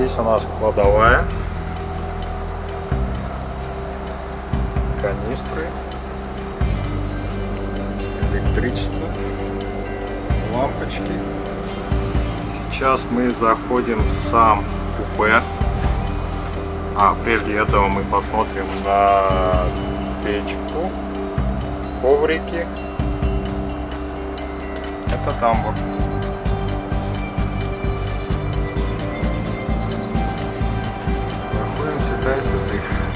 Здесь у нас кладовая, канистры, электричество, лампочки. Сейчас мы заходим в сам купе. Прежде этого мы посмотрим на печку, коврики. Это тамбур. Заходим сюда и сюда.